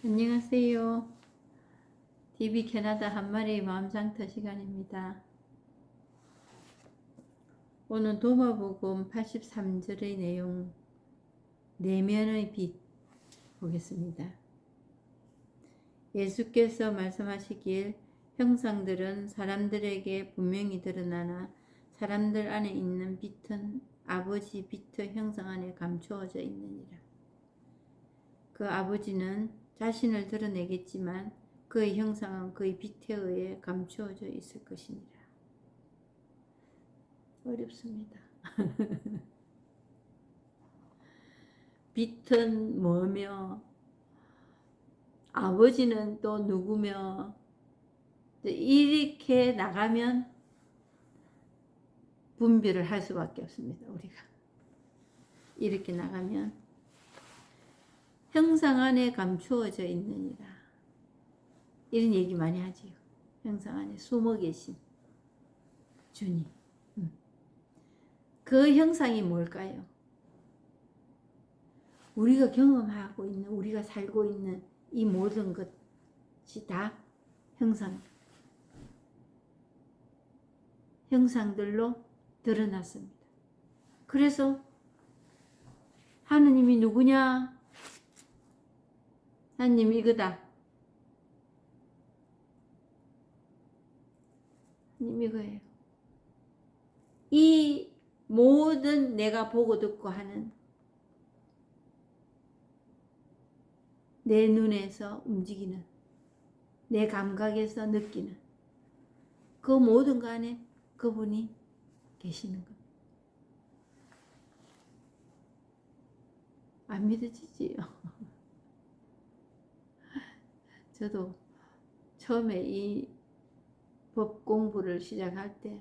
안녕하세요. TV 캐나다 한마리의 마음상터 시간입니다. 오늘 도마복음 83절의 내용, 내면의 빛 보겠습니다. 예수께서 말씀하시길 형상들은 사람들에게 분명히 드러나나 사람들 안에 있는 빛은 아버지 빛의 형상 안에 감추어져 있느니라. 그 아버지는 자신을 드러내겠지만 그의 형상은 그의 빛에 의해 감추어져 있을 것이니라. 어렵습니다. 빛은 뭐며 아버지는 또 누구며 이렇게 나가면 분별을 할 수밖에 없습니다. 우리가 이렇게 나가면 형상 안에 감추어져 있느니라. 이런 얘기 많이 하지요. 형상 안에 숨어 계신 주님. 그 형상이 뭘까요? 우리가 경험하고 있는, 우리가 살고 있는 이 모든 것이 다 형상들로 드러났습니다. 그래서 하느님이 누구냐? 하느님 이거다. 하느님 이거예요. 이 모든 내가 보고 듣고 하는 내 눈에서 움직이는, 내 감각에서 느끼는 그 모든 것 안에 그분이 계시는 겁니다. 안 믿어지지요? 저도 처음에 이 법 공부를 시작할 때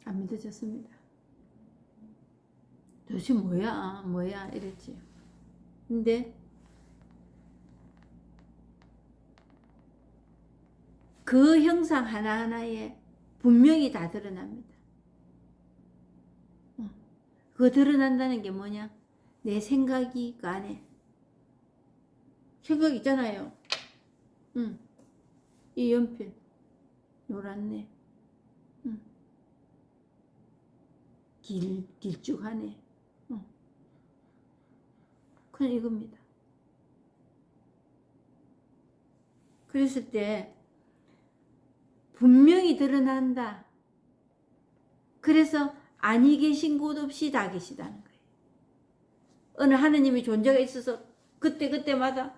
안 믿어졌습니다. 도대체 뭐야 이랬지요. 근데 그 형상 하나하나에 분명히 다 드러납니다. 그거 드러난다는 게 뭐냐? 내 생각이 그 안에 생각 있잖아요. 이 연필 노랗네. 길쭉하네. 그냥 이겁니다. 그랬을 때 분명히 드러난다. 그래서 아니 계신 곳 없이 다 계시다는 거예요. 어느 하느님의 존재가 있어서 그때마다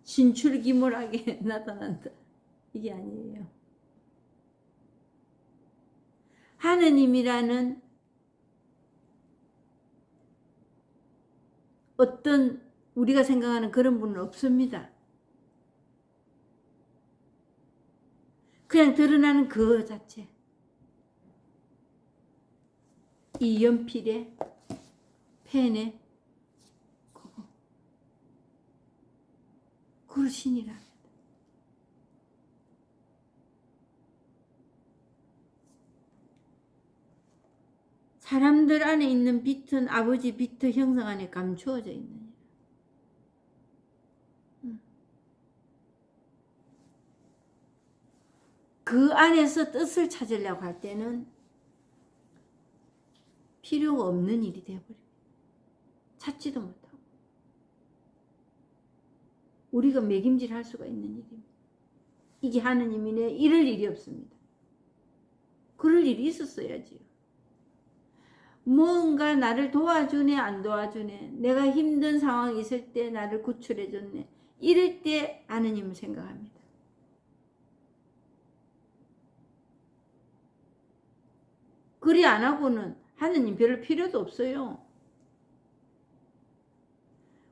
신출기몰하게 나타난다. 이게 아니에요. 하느님이라는 어떤 우리가 생각하는 그런 분은 없습니다. 그냥 드러나는 그 자체. 이 연필에, 펜에, 그걸 신이랍니다. 사람들 안에 있는 빛은 아버지 빛의 형상 안에 감추어져 있느니라. 그 안에서 뜻을 찾으려고 할 때는 필요가 없는 일이 되어버립니다. 찾지도 못하고. 우리가 매김질 할 수가 있는 일입니다. 이게 하느님이네 이럴 일이 없습니다. 그럴 일이 있었어야지요. 뭔가 나를 도와주네 안 도와주네, 내가 힘든 상황이 있을 때 나를 구출해줬네, 이럴 때 하느님을 생각합니다. 그리 안 하고는 하느님 별로 필요도 없어요.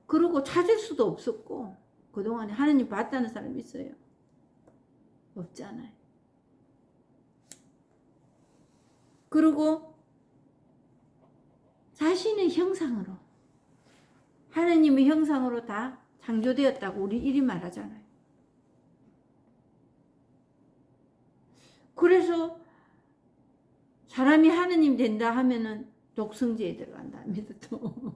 그러고 찾을 수도 없었고, 그동안에 하느님 봤다는 사람이 있어요? 없잖아요. 그리고 자신의 형상으로, 하느님의 형상으로 다 창조되었다고 우리 이리 말하잖아요. 그래서 사람이 하느님 된다 하면은 독성지에 들어간답니다. 또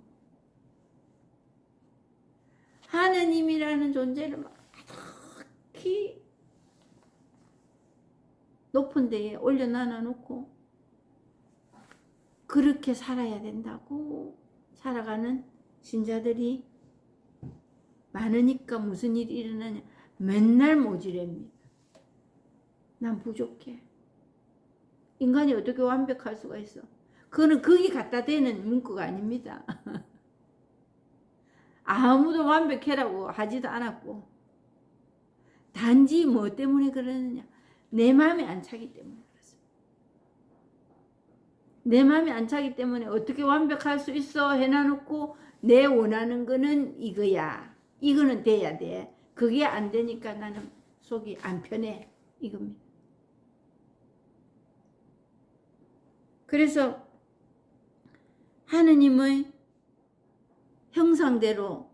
하느님이라는 존재를 막히 높은 데에 올려놔 놓고 그렇게 살아야 된다고 살아가는 신자들이 많으니까 무슨 일이 일어나냐. 맨날 모지랍니다. 난 부족해. 인간이 어떻게 완벽할 수가 있어. 그거는 거기 갖다 대는 문구가 아닙니다. 아무도 완벽해라고 하지도 않았고 단지 뭐 때문에 그러느냐. 내 마음에 안 차기 때문에 그렇습니다. 내 마음에 안 차기 때문에 어떻게 완벽할 수 있어 해놔놓고 내 원하는 거는 이거야. 이거는 돼야 돼. 그게 안 되니까 나는 속이 안 편해. 이겁니다. 그래서 하느님의 형상대로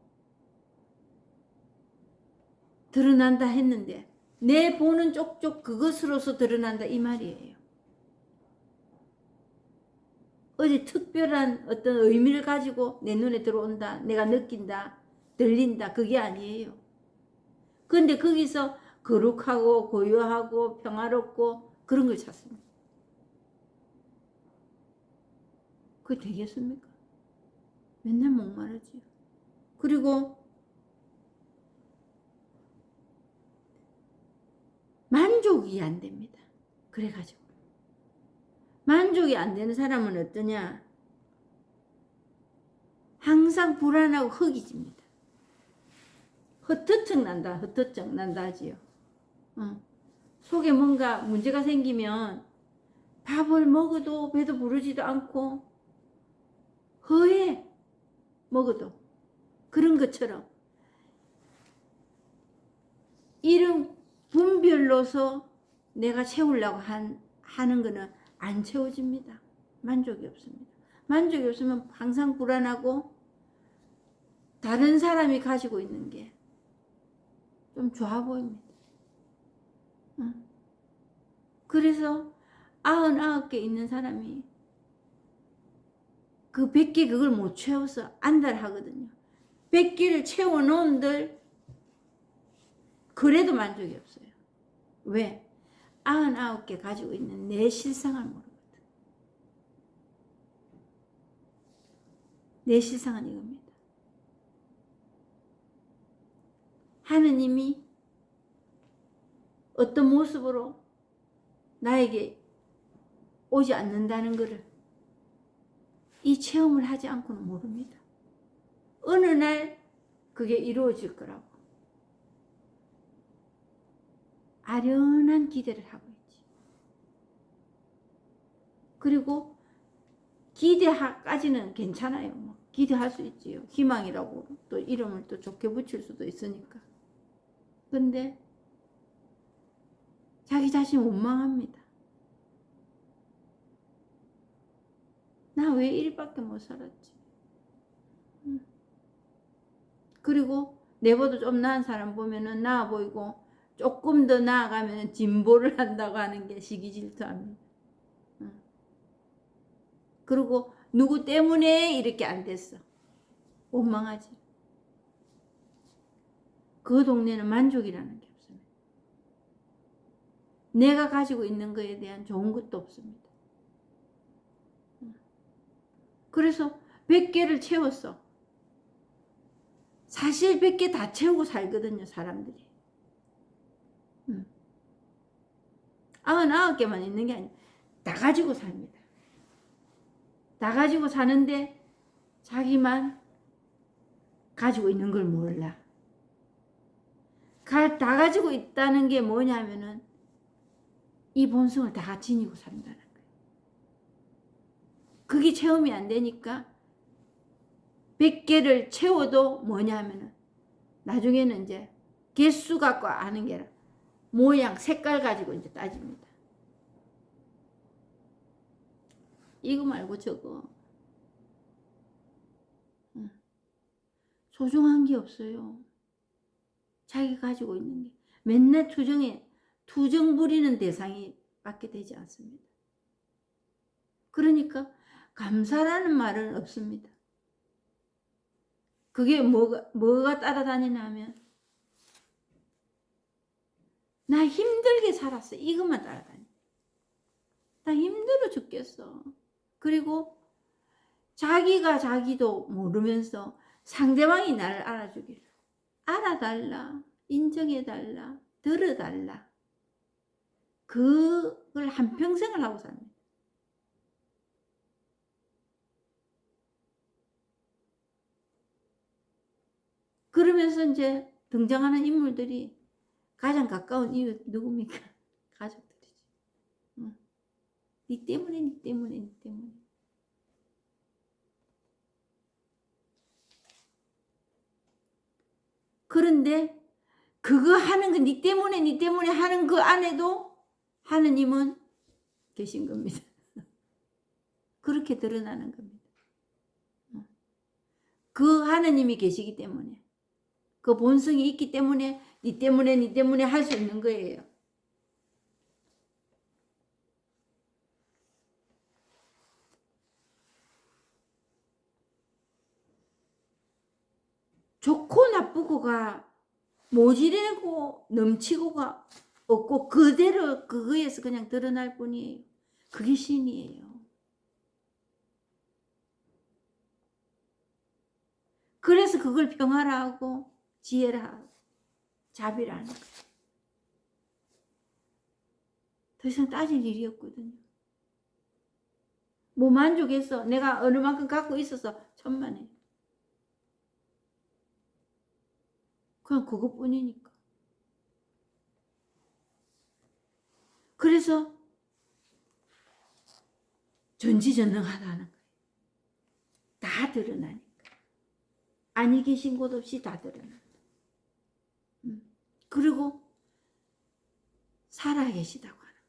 드러난다 했는데 내 보는 쪽쪽 그것으로서 드러난다 이 말이에요. 어디 특별한 어떤 의미를 가지고 내 눈에 들어온다, 내가 느낀다, 들린다 그게 아니에요. 그런데 거기서 거룩하고 고요하고 평화롭고 그런 걸 찾습니다. 그게 되겠습니까? 맨날 목마르지요. 그리고 만족이 안 됩니다. 그래가지고 만족이 안 되는 사람은 어떠냐? 항상 불안하고 허기집니다. 헛투정 난다, 헛투정 난다 하지요. 속에 뭔가 문제가 생기면 밥을 먹어도 배도 부르지도 않고 허해 먹어도 그런 것처럼 이런 분별로서 내가 채우려고 하는 거는 안 채워집니다. 만족이 없습니다. 만족이 없으면 항상 불안하고 다른 사람이 가지고 있는 게 좀 좋아 보입니다. 그래서 99개 있는 사람이 그 100개 그걸 못 채워서 안달하거든요. 100개를 채워놓은들 그래도 만족이 없어요. 왜? 99개 가지고 있는 내 실상을 모르거든. 내 실상은 이겁니다. 하느님이 어떤 모습으로 나에게 오지 않는다는 것을 이 체험을 하지 않고는 모릅니다. 어느 날 그게 이루어질 거라고 아련한 기대를 하고 있지. 그리고 기대까지는 괜찮아요. 뭐 기대할 수 있지요. 희망이라고 또 이름을 또 좋게 붙일 수도 있으니까. 근데 자기 자신 원망합니다. 나 왜 이리밖에 못 살았지? 그리고 내보다 좀 나은 사람 보면은 나아 보이고 조금 더 나아가면 진보를 한다고 하는 게 시기 질투합니다. 그리고 누구 때문에 이렇게 안 됐어? 원망하지. 그 동네는 만족이라는 게 없습니다. 내가 가지고 있는 거에 대한 좋은 것도 없습니다. 그래서 100개를 채웠어. 사실 100개 다 채우고 살거든요, 사람들이. 99개만 있는 게 아니라 다 가지고 삽니다. 다 가지고 사는데 자기만 가지고 있는 걸 몰라. 다 가지고 있다는 게 뭐냐면은 이 본성을 다 지니고 산다는 거예요. 그게 체험이 안 되니까 100개를 채워도 뭐냐면은 나중에는 이제 개수 갖고 아는 게 아니라 모양, 색깔 가지고 이제 따집니다. 이거 말고 저거. 소중한 게 없어요. 자기 가지고 있는 게. 맨날 투정 부리는 대상이 밖에 되지 않습니다. 그러니까 감사라는 말은 없습니다. 그게 뭐가 따라다니냐 하면 나 힘들게 살았어. 이것만 따라다니. 나 힘들어 죽겠어. 그리고 자기가 자기도 모르면서 상대방이 나를 알아주기를. 알아달라. 인정해달라. 들어달라. 그걸 한평생을 하고 삽니다. 그러면서 이제 등장하는 인물들이 가장 가까운 이웃 누굽니까? 가족들이지. 니 때문에, 니 때문에, 니 때문에. 그런데 그거 하는 거, 니 때문에, 니 때문에 하는 그 안에도 하느님은 계신 겁니다. 그렇게 드러나는 겁니다. 그 하느님이 계시기 때문에, 그 본성이 있기 때문에 니 때문에, 니 때문에 할 수 있는 거예요. 좋고 나쁘고가 모질하고 넘치고가 없고 그대로 그거에서 그냥 드러날 뿐이에요. 그게 신이에요. 그래서 그걸 평화라 하고 지혜라 하고 자비라 하는 거예요. 더 이상 따질 일이 없거든요. 뭐 만족해서 내가 어느 만큼 갖고 있어서 천만에. 그냥 그것뿐이니까. 그래서 전지전능하다는 거예요. 다 드러나니까. 아니 계신 곳 없이 다 드러나. 그리고 살아계시다고 하는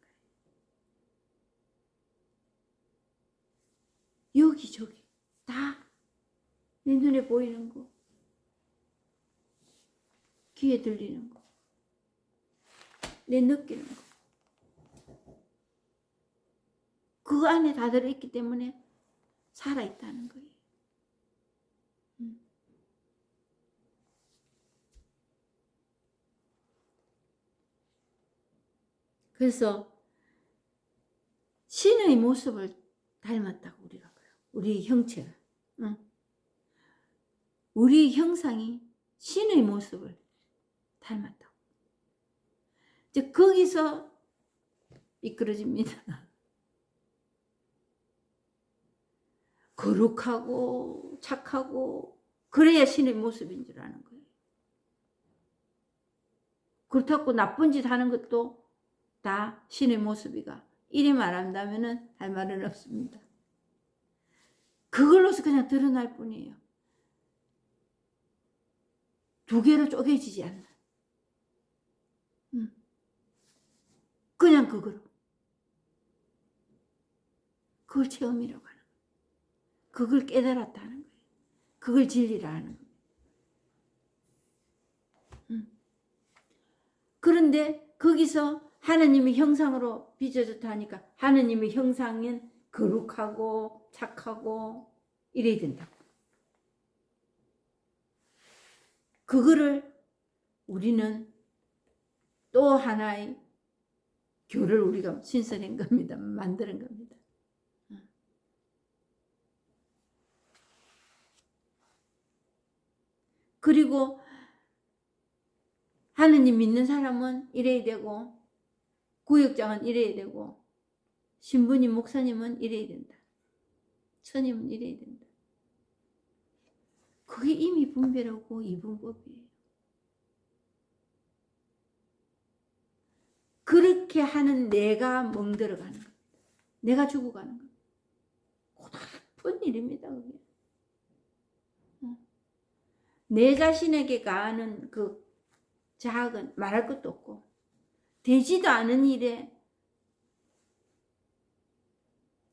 거예요. 여기저기 다 내 눈에 보이는 거, 귀에 들리는 거, 내 느끼는 거. 그 안에 다 들어있기 때문에 살아있다는 거예요. 그래서 신의 모습을 닮았다고 우리가 그래요. 우리 형체가. 우리 형상이 신의 모습을 닮았다고. 이제 거기서 이끌어집니다. 거룩하고 착하고 그래야 신의 모습인 줄 아는 거예요. 그렇다고 나쁜 짓 하는 것도 다 신의 모습이가. 이리 말한다면은 할 말은 없습니다. 그걸로서 그냥 드러날 뿐이에요. 두 개로 쪼개지지 않는. 그냥 그거로. 그걸 체험이라고 하는 거예요. 그걸 깨달았다는 거예요. 그걸 진리라 하는 거예요. 그런데 거기서 하느님의 형상으로 빚어졌다 하니까 하느님의 형상은 거룩하고 착하고 이래야 된다고. 그거를 우리는 또 하나의 교를 우리가 신설한 겁니다. 만드는 겁니다. 그리고 하느님 믿는 사람은 이래야 되고 구역장은 이래야 되고 신부님 목사님은 이래야 된다. 스님은 이래야 된다. 그게 이미 분별하고 이분법이에요. 그렇게 하는 내가 멍들어가는 겁니다. 내가 죽어가는 겁니다. 고달픈 일입니다. 그게. 내 자신에게 가하는 그 자학은 말할 것도 없고 되지도 않은 일에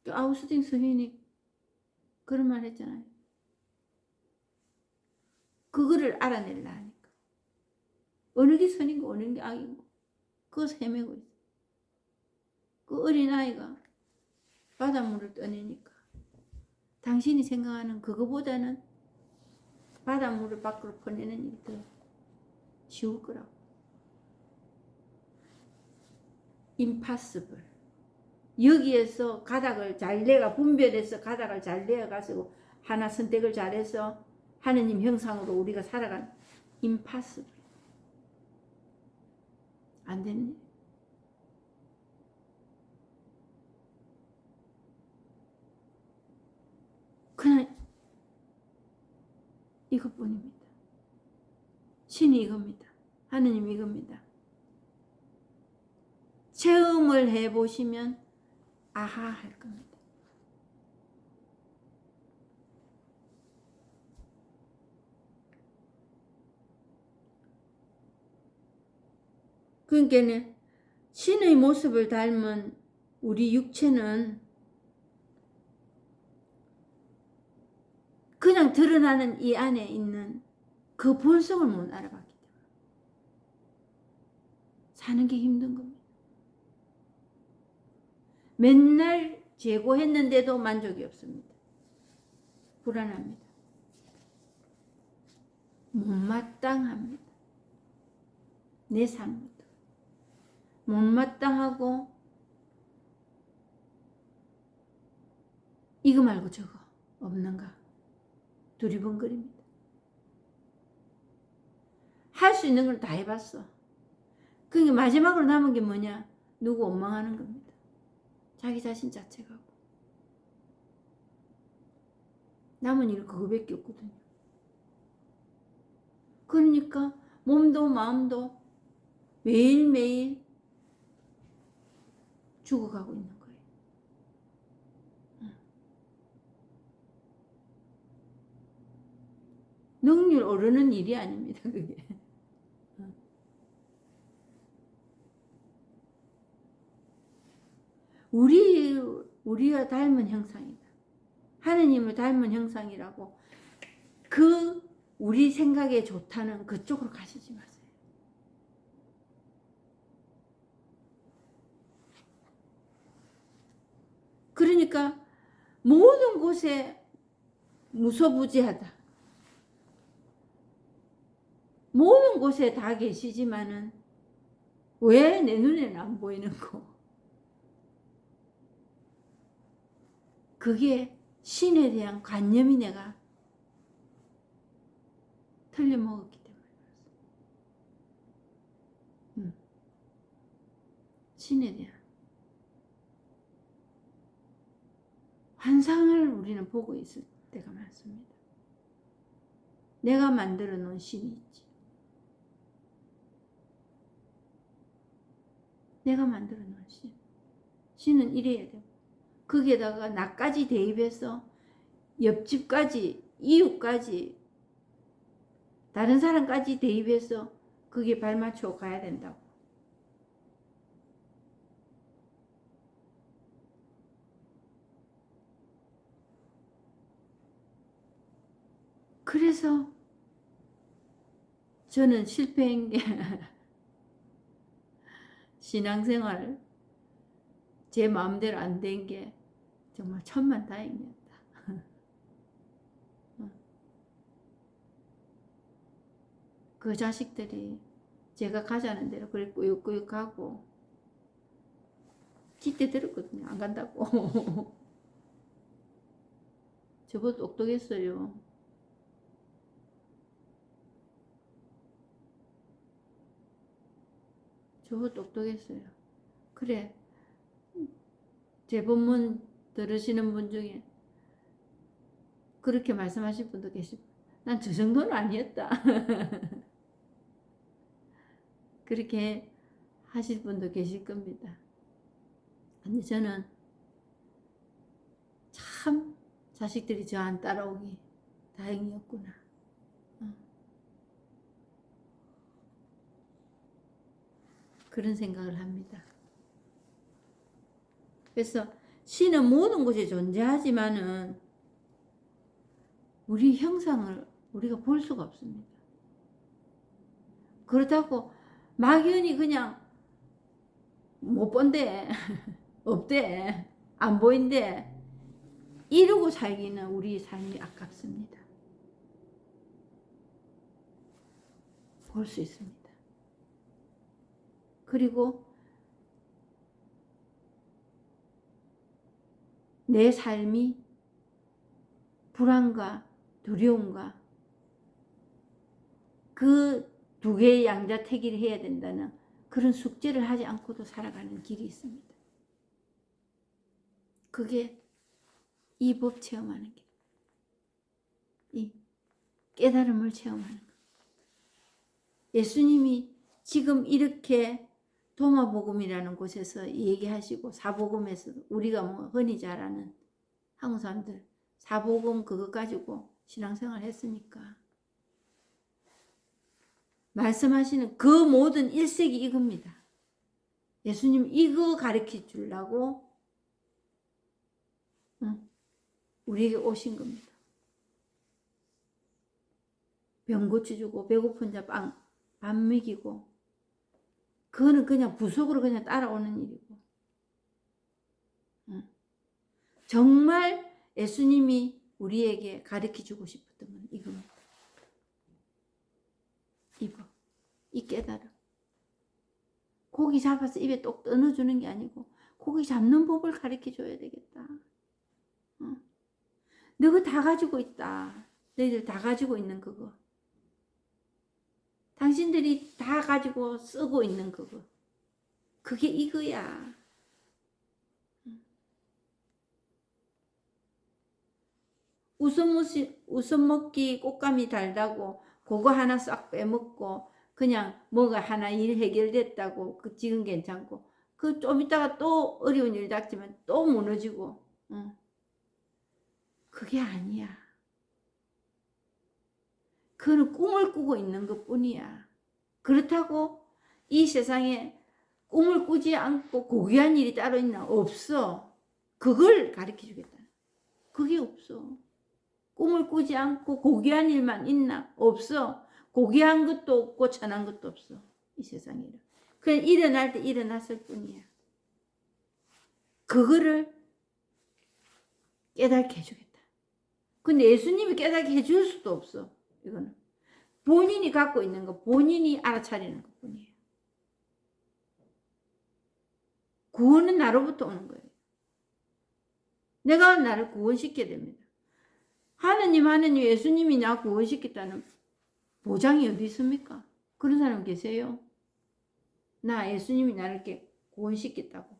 아우스틴 스님이 그런 말 했잖아요. 그거를 알아내려 하니까. 어느 게 선이고 어느 게 악이고 그것을 헤매고 있어. 그 어린아이가 바닷물을 떠내니까 당신이 생각하는 그거보다는 바닷물을 밖으로 퍼내는 일이 더 쉬울 거라고. impossible. 여기에서 가닥을 잘 내가 분별해서 가닥을 잘 내어가지고 하나 선택을 잘해서 하느님 형상으로 우리가 살아간 impossible. 안 되는 일. 그냥 이것뿐입니다. 신이 이겁니다. 하느님 이겁니다. 체험을 해보시면 아하 할 겁니다. 그러니까 신의 모습을 닮은 우리 육체는 그냥 드러나는 이 안에 있는 그 본성을 못 알아봤기 때문에 사는 게 힘든 겁니다. 맨날 재고했는데도 만족이 없습니다. 불안합니다. 못마땅합니다. 내 삶부터 못마땅하고 이거 말고 저거 없는가 두리번거립니다. 할 수 있는 걸 다 해봤어. 그게 마지막으로 남은 게 뭐냐? 누구 원망하는 겁니다. 자기 자신 자체가. 남은 일은 그거밖에 없거든요. 그러니까 몸도 마음도 매일매일 죽어가고 있는 거예요. 능률 오르는 일이 아닙니다. 그게. 우리가 닮은 형상이다. 하느님을 닮은 형상이라고 그 우리 생각에 좋다는 그쪽으로 가시지 마세요. 그러니까 모든 곳에 무소부지하다. 모든 곳에 다 계시지만은 왜 내 눈에는 안 보이는 거? 그게 신에 대한 관념이 내가 틀려먹었기 때문에 그렇습니다. 신에 대한 환상을 우리는 보고 있을 때가 많습니다. 내가 만들어 놓은 신이 있지. 내가 만들어 놓은 신. 신은 이래야 되고 거기에다가 나까지 대입해서 옆집까지 이웃까지 다른 사람까지 대입해서 그게 발맞춰 가야 된다고. 그래서 저는 실패한 게 신앙생활 제 마음대로 안 된 게 정말 천만다행이었다. 그 자식들이 제가 가자는 대로 그래 꾸역꾸역 가고 짓대 들었거든요. 안 간다고. 저보다 똑똑했어요. 저보다 똑똑했어요. 그래 제 본문 들으시는 분 중에 그렇게 말씀하실 분도 계시고 난 저 정도는 아니었다. 그렇게 하실 분도 계실 겁니다. 근데 저는 참 자식들이 저 안 따라오기 다행이었구나. 그런 생각을 합니다. 그래서 신은 모든 곳에 존재하지만은 우리 형상을 우리가 볼 수가 없습니다. 그렇다고 막연히 그냥 못 본대, 없대, 안 보인대 이러고 살기는 우리 삶이 아깝습니다. 볼 수 있습니다. 그리고 내 삶이 불안과 두려움과 그 두 개의 양자택일을 해야 된다는 그런 숙제를 하지 않고도 살아가는 길이 있습니다. 그게 이 법 체험하는 길, 이 깨달음을 체험하는 것. 예수님이 지금 이렇게 도마복음이라는 곳에서 얘기하시고 사복음에서 우리가 뭐 흔히 잘 아는 한국 사람들 사복음 그거 가지고 신앙생활 했으니까 말씀하시는 그 모든 일색이 이겁니다. 예수님 이거 가르쳐 주려고 우리에게 오신 겁니다. 병 고쳐주고 배고픈 자 밥 먹이고 그거는 그냥 부속으로 그냥 따라오는 일이고 정말 예수님이 우리에게 가르쳐 주고 싶었던 건 이겁니다. 이 깨달음. 고기 잡아서 입에 똑 떠넣어주는 게 아니고 고기 잡는 법을 가르쳐 줘야 되겠다. 너가 다 가지고 있다. 너희들 다 가지고 있는 그거. 당신들이 다 가지고 쓰고 있는 그거. 그게 이거야. 우선 먹기 꽃감이 달다고 그거 하나 싹 빼먹고 그냥 뭐가 하나 일 해결됐다고 그 지금 괜찮고 그 좀 있다가 또 어려운 일 닥치면 또 무너지고 그게 아니야. 그는 꿈을 꾸고 있는 것 뿐이야. 그렇다고 이 세상에 꿈을 꾸지 않고 고귀한 일이 따로 있나? 없어. 그걸 가르쳐 주겠다. 그게 없어. 꿈을 꾸지 않고 고귀한 일만 있나? 없어. 고귀한 것도 없고 천한 것도 없어. 이 세상에. 그냥 일어날 때 일어났을 뿐이야. 그거를 깨닫게 해주겠다. 근데 예수님이 깨닫게 해줄 수도 없어. 이거는. 본인이 갖고 있는 거, 본인이 알아차리는 것 뿐이에요. 구원은 나로부터 오는 거예요. 내가 나를 구원시켜야 됩니다. 하느님 예수님이 나 구원시켰다는 보장이 어디 있습니까? 그런 사람 계세요? 나 예수님이 나를 이렇게 구원시켰다고.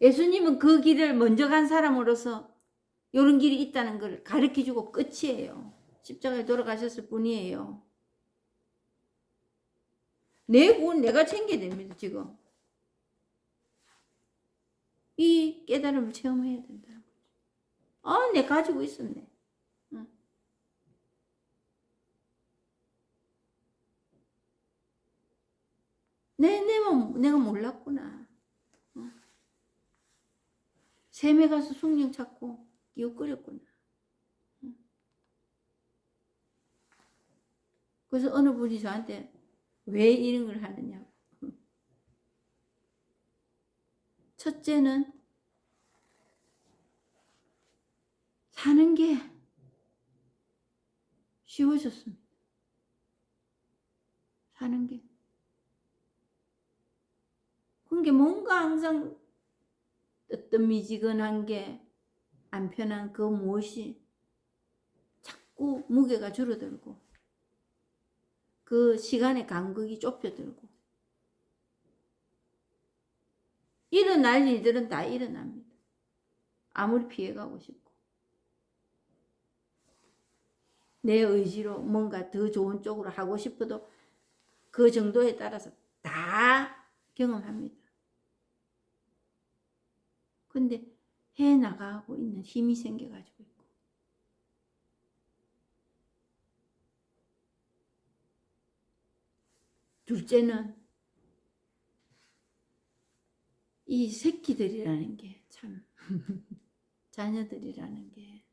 예수님은 그 길을 먼저 간 사람으로서 이런 길이 있다는 걸 가르쳐주고 끝이에요. 십자가에 돌아가셨을 뿐이에요. 내 구원 내가 챙겨야 됩니다. 지금. 이 깨달음을 체험해야 된다는 거죠. 내가 가지고 있었네. 내가 몰랐구나. 샘에 가서 숭늉 찾고 기웃거렸구나. 그래서 어느 분이 저한테 왜 이런 걸 하느냐고. 첫째는 사는 게 쉬워졌습니다. 사는 게. 그게 뭔가 항상 뜨뜻미지근한 게 안 편한 그 무엇이 자꾸 무게가 줄어들고 그 시간의 간극이 좁혀들고 일어날 일들은 다 일어납니다. 아무리 피해가고 싶고 내 의지로 뭔가 더 좋은 쪽으로 하고 싶어도 그 정도에 따라서 다 경험합니다. 근데 해나가고 있는 힘이 생겨가지고 있고 둘째는 이 새끼들이라는 게 참 자녀들이라는 게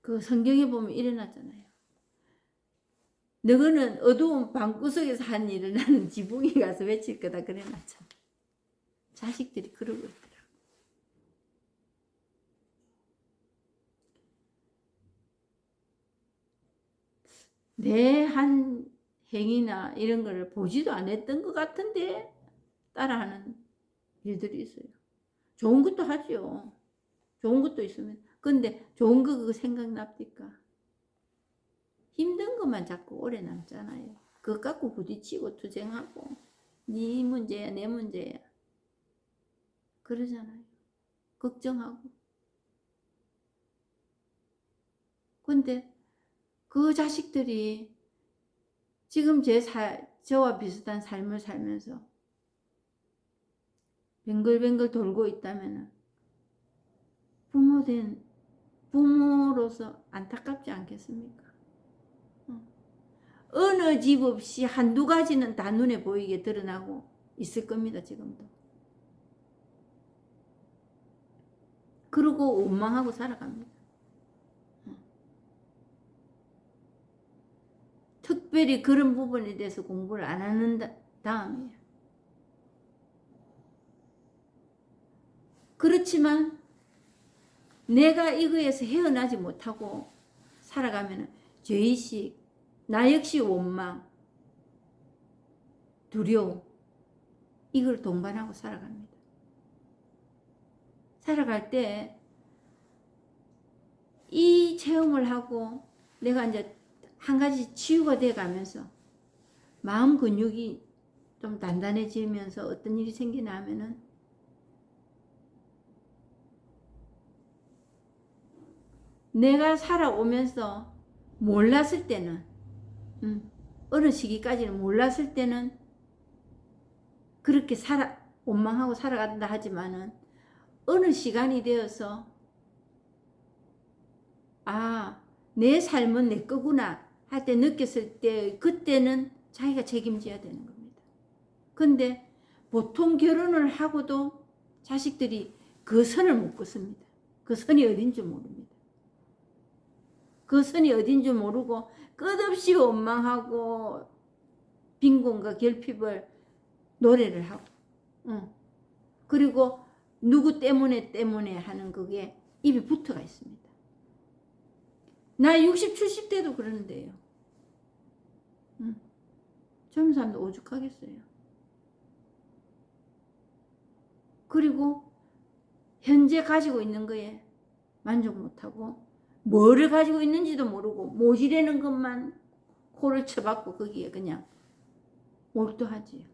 그 성경에 보면 일어났잖아요. 너희는 어두운 방구석에서 한 일을 나는 지붕에 가서 외칠 거다 그래놨잖아. 자식들이 그러고 있더라고. 내 한 행위나 이런 거를 보지도 안 했던 것 같은데 따라하는 일들이 있어요. 좋은 것도 하죠. 좋은 것도 있으면. 근데 좋은 거 그거 생각납니까? 힘든 것만 자꾸 오래 남잖아요. 그것 갖고 부딪히고 투쟁하고 네 문제야 내 문제야 그러잖아요. 걱정하고. 근데 그 자식들이 지금 저와 비슷한 삶을 살면서 뱅글뱅글 돌고 있다면 부모된 부모로서 안타깝지 않겠습니까? 어느 집 없이 한두 가지는 다 눈에 보이게 드러나고 있을 겁니다. 지금도. 그러고 원망하고 살아갑니다. 특별히 그런 부분에 대해서 공부를 안 하는 다음이에요. 그렇지만 내가 이거에서 헤어나지 못하고 살아가면 죄의식, 나 역시 원망, 두려움 이걸 동반하고 살아갑니다. 살아갈 때 이 체험을 하고 내가 이제 한 가지 치유가 돼 가면서 마음 근육이 좀 단단해지면서 어떤 일이 생기나 하면은 내가 살아오면서 몰랐을 때는 어느 시기까지는 몰랐을 때는 그렇게 원망하고 살아간다 하지만은 어느 시간이 되어서 아, 내 삶은 내 거구나 할 때 느꼈을 때 그때는 자기가 책임져야 되는 겁니다. 근데 보통 결혼을 하고도 자식들이 그 선을 못 긋습니다. 그 선이 어딘 줄 모릅니다. 그 선이 어딘 줄 모르고 끝없이 원망하고 빈곤과 결핍을 노래를 하고 그리고 누구 때문에 하는 그게 입에 붙어가 있습니다. 나 60, 70대도 그러는데요. 젊은 사람도 오죽하겠어요. 그리고 현재 가지고 있는 거에 만족 못하고 뭐를 가지고 있는지도 모르고 모지라는 것만 코를 쳐박고 거기에 그냥 몰두하지요.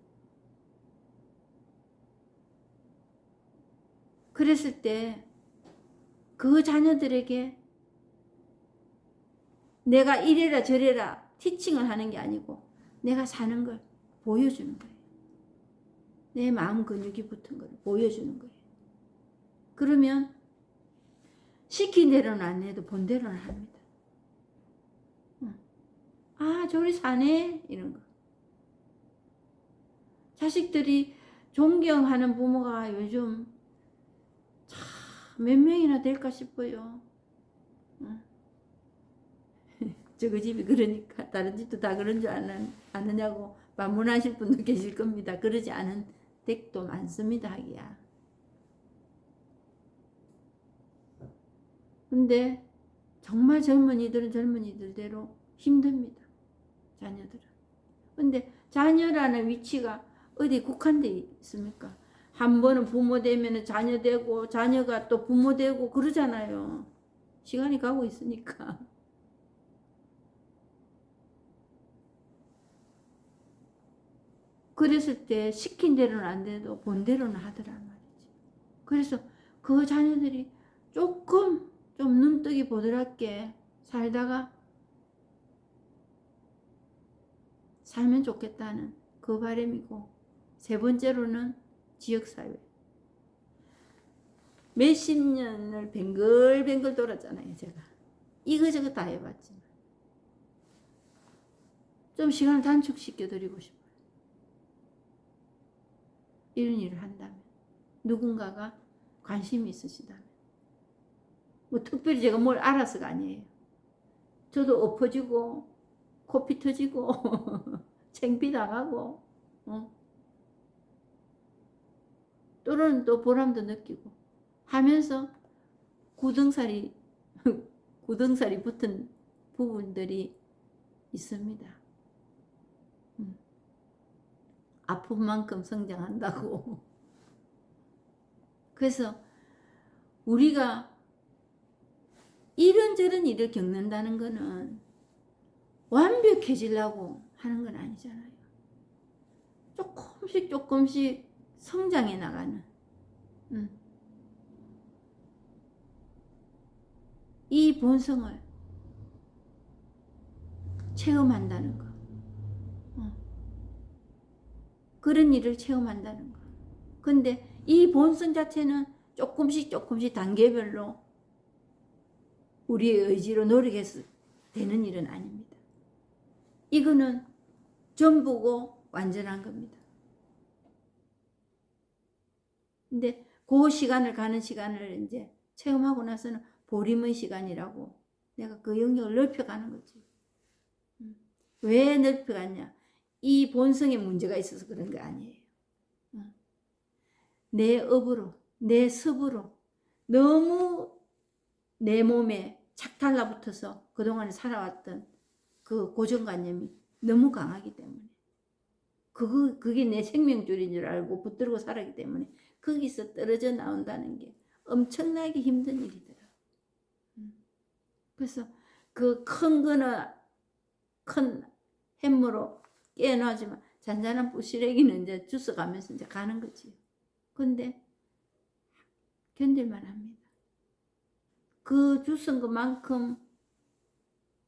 그랬을 때 그 자녀들에게 내가 이래라 저래라 티칭을 하는 게 아니고 내가 사는 걸 보여주는 거예요. 내 마음 근육이 붙은 걸 보여주는 거예요. 그러면 시킨 대로는 안 해도 본 대로는 합니다. 아 저리 사네 이런 거. 자식들이 존경하는 부모가 요즘 참 몇 명이나 될까 싶어요. 저그 집이 그러니까 다른 집도 다 그런 줄 아느냐고 반문하실 분도 계실 겁니다. 그러지 않은 댁도 많습니다. 하기야. 근데 정말 젊은이들은 젊은이들대로 힘듭니다. 자녀들은. 근데 자녀라는 위치가 어디 국한돼 있습니까? 한 번은 부모 되면 자녀 되고 자녀가 또 부모 되고 그러잖아요. 시간이 가고 있으니까. 그랬을 때 시킨 대로는 안 돼도 본 대로는 하더란 말이지. 그래서 그 자녀들이 조금 좀 눈뜨기 보드랍게 살다가 살면 좋겠다는 그 바람이고, 세 번째로는 지역사회. 몇십 년을 뱅글뱅글 돌았잖아요, 제가. 이거저거 다 해봤지만. 좀 시간을 단축시켜드리고 싶어요. 이런 일을 한다면. 누군가가 관심이 있으시다면. 뭐 특별히 제가 뭘 알아서가 아니에요. 저도 엎어지고, 코피 터지고, 창피당하고, 또는 또 보람도 느끼고 하면서 구덩살이 붙은 부분들이 있습니다. 아픈 만큼 성장한다고. 그래서 우리가 이런저런 일을 겪는다는 거는 완벽해지려고 하는 건 아니잖아요. 조금씩 조금씩 성장해 나가는 이 본성을 체험한다는 거. 그런 일을 체험한다는 거. 근데 이 본성 자체는 조금씩 조금씩 단계별로 우리의 의지로 노력해서 되는 일은 아닙니다. 이거는 전부고 완전한 겁니다. 근데 그 시간을 가는 시간을 이제 체험하고 나서는 보림의 시간이라고 내가 그 영역을 넓혀가는 거지. 왜 넓혀갔냐? 이 본성에 문제가 있어서 그런 게 아니에요. 내 업으로, 내 습으로 너무 내 몸에 착 달라붙어서 그동안에 살아왔던 그 고정관념이 너무 강하기 때문에 그게 내 생명줄인 줄 알고 붙들고 살았기 때문에 거기서 떨어져 나온다는 게 엄청나게 힘든 일이더라. 그래서 그 큰 거는 큰 햄으로 깨어나지만 잔잔한 부시래기는 이제 주워가면서 이제 가는 거지. 근데 견딜만 합니다. 그 주운 것만큼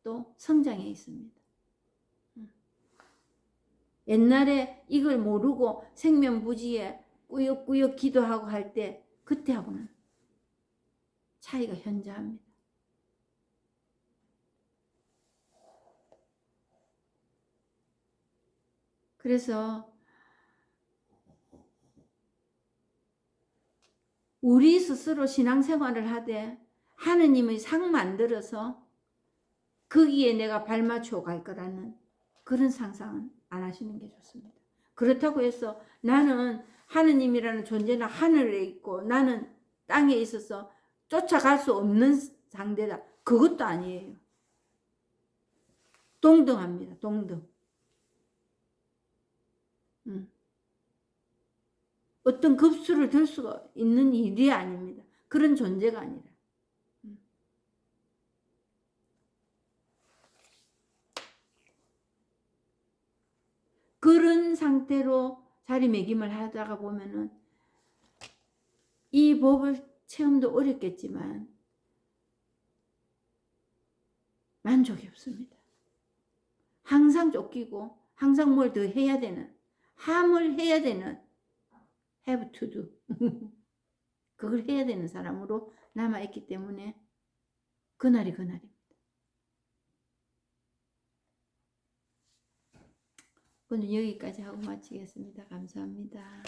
또 성장해 있습니다. 옛날에 이걸 모르고 생면부지에 꾸역꾸역 기도하고 할 때 그때하고는 차이가 현저합니다. 그래서 우리 스스로 신앙생활을 하되 하느님의 상 만들어서 거기에 내가 발맞춰 갈 거라는 그런 상상은 안 하시는 게 좋습니다. 그렇다고 해서 나는 하느님이라는 존재는 하늘에 있고 나는 땅에 있어서 쫓아갈 수 없는 상대다. 그것도 아니에요. 동등합니다. 동등. 어떤 급수를 들 수가 있는 일이 아닙니다. 그런 존재가 아니라. 그런 상태로 자리매김을 하다가 보면은 이 법을 체험도 어렵겠지만 만족이 없습니다. 항상 쫓기고 항상 뭘 더 해야 되는, 함을 해야 되는 have to do 그걸 해야 되는 사람으로 남아있기 때문에 그날이 그날입니다. 오늘 여기까지 하고 마치겠습니다. 감사합니다.